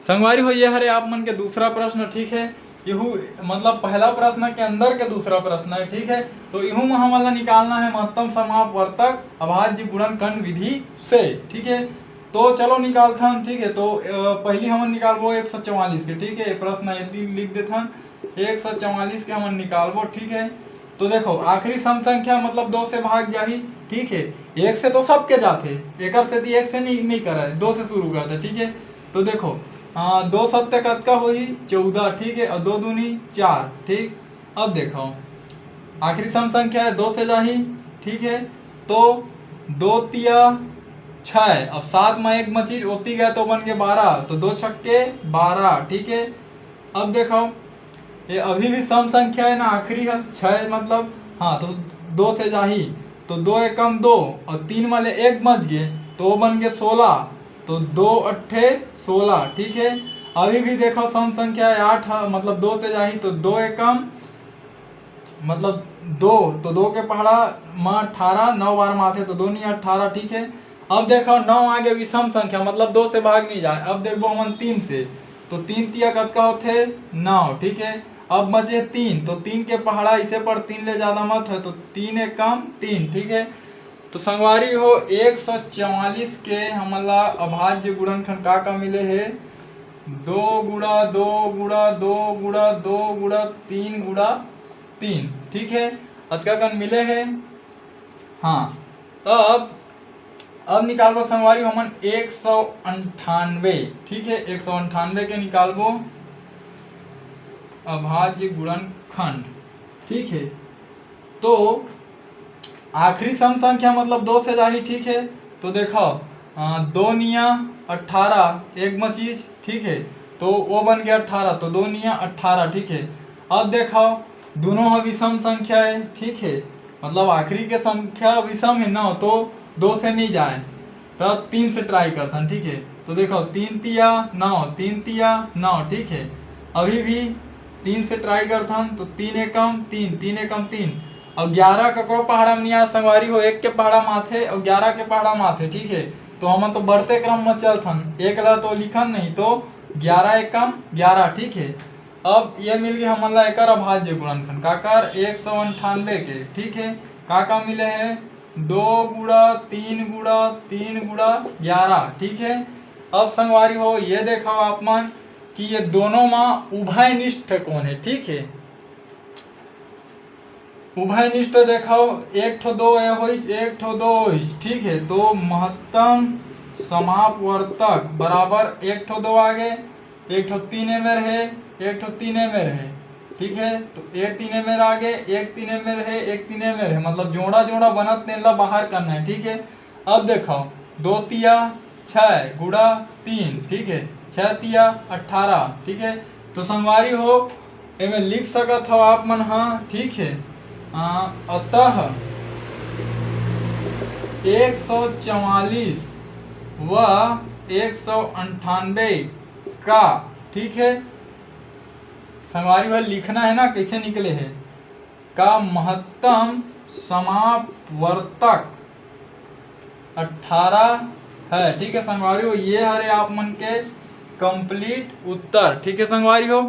संगवारी हो ये हरे आप मन के दूसरा प्रश्न, ठीक है। यहू मतलब पहला प्रश्न के अंदर के दूसरा प्रश्न है, ठीक है। तो यहू में हमारा निकालना है महत्तम समापवर्तक अभाज्य गुणनखंड विधि से, ठीक है। तो चलो निकालते हैं, ठीक है। तो पहली हम निकालबो 144 के, ठीक है। प्रश्न यदि लिख देते हैं 144 के हम निकालबो, ठीक है। तो देखो आखिरी सम संख्या मतलब 2 से भाग जाही, ठीक है। 1 से तो सबके जाते, एक से 1 से नहीं करे, 2 से शुरू करते, ठीक है। तो देखो 2 सत्य कतका होही 14, ठीक है। और 2 दूनी 4, ठीक। अब देखो आखिरी सम संख्या है 2 से जाही, ठीक है। तो 2 तिया 6, अब 7 में एक मचीज ओती गया तो बन गए 12, तो 2 छक्के 12, ठीक है। अब देखो ये अभी भी सम संख्या है ना, आखिरी है 6 मतलब, हाँ। तो 2 से जाही तो 2 एकम 2 और 3 वाले एक बच गए तो वो बन गए 16, तो 2 अट्ठे 16, ठीक है। अभी भी देखो सम संख्या है 8 है, मतलब 2 से जाही तो 2 एकम मतलब 2, तो 2 के पहाड़ा में 18, 9 बार माथे तो 2 नहीं 18, ठीक है। अब देखो 9 आगे विषम संख्या मतलब 2 से भाग नहीं जाए। अब देखो हम 3 से, तो 3 तिया कतका होते 9, ठीक है। अब बचे 3, तो 3 के पहाड़ा इसे पर 3 ले ज्यादा मत है, तो 3 एक कम 3, ठीक है। तो संगवारी हो 144 के हमला अभाज्य गुणनखंड का मिले है 2 गुणा 2 गुणा 2 गुणा 2 गुणा 3 गुणा 3, ठीक है। अतका कन मिले है, हाँ। तो अब निकालबो संगवारी हमन 198, ठीक है। 198 के निकालबो अभाज्य गुणनखंड, ठीक है। तो आखिरी सम संख्या मतलब 2 से जाही, ठीक है। तो देखो 2 निया 18 एक मचीज, ठीक है। तो वो बन गया 18, तो 2 निया 18, ठीक है। अब देखो दोनों विषम संख्या है, ठीक है। मतलब आखिरी के संख्या विषम है ना, तो 2 से नहीं जाए तब 3 से ट्राई करता है, ठीक है। तो देखो 3 तिया 9, 3 तिया 9, ठीक है। अभी भी 3 से ट्राई करता हूँ, तो 3 एकम 3, 3 एकम 3। और 11 ककरो पहाड़ा में नहीं संगवारी हो, 1 के पहाड़ा माथे और 11 के पहाड़ा माथे, ठीक है। तो हम तो बढ़ते क्रम में चलथन, 1 ला तो लिखन नहीं, तो 11 एकम 11, ठीक है। अब ये मिल गया हमला एक अभाज्य गुणनखंड काकर 198 के, ठीक है। का मिले है 2 गुणा 3 गुणा 3 गुणा 11, ठीक है। अब संगवारी हो ये देखो आप मन कि ये दोनों में उभयनिष्ठ कौन है, ठीक है। उभयनिष्ठ देखो 1 ठो 2 हो 1 ठो 2, ठीक है। तो महत्तम समापवर्तक बराबर 1 ठो 2 आगे 1 ठो 3 में रहे 1 ठो 3 में रहे, ठीक है। तो 1 3 में आगे 1 3 में रहे 1 3 में रहे, मतलब जोड़ा जोड़ा बनत नेला बाहर करना है, ठीक है। अब देखो 2 तिया 6 गुणा 3, ठीक है। 6 तिया 18, ठीक है। तो संगवारी हो इनमें लिख सकत हो आप मन, हाँ, ठीक है। अतः 144 व 198 का, ठीक है। संगवारी भाई लिखना है ना कैसे निकले है, का महत्तम समापवर्तक 18 है, ठीक है। संगवारी हो ये हरे आप मन के कंप्लीट उत्तर, ठीक है संगवारी हो।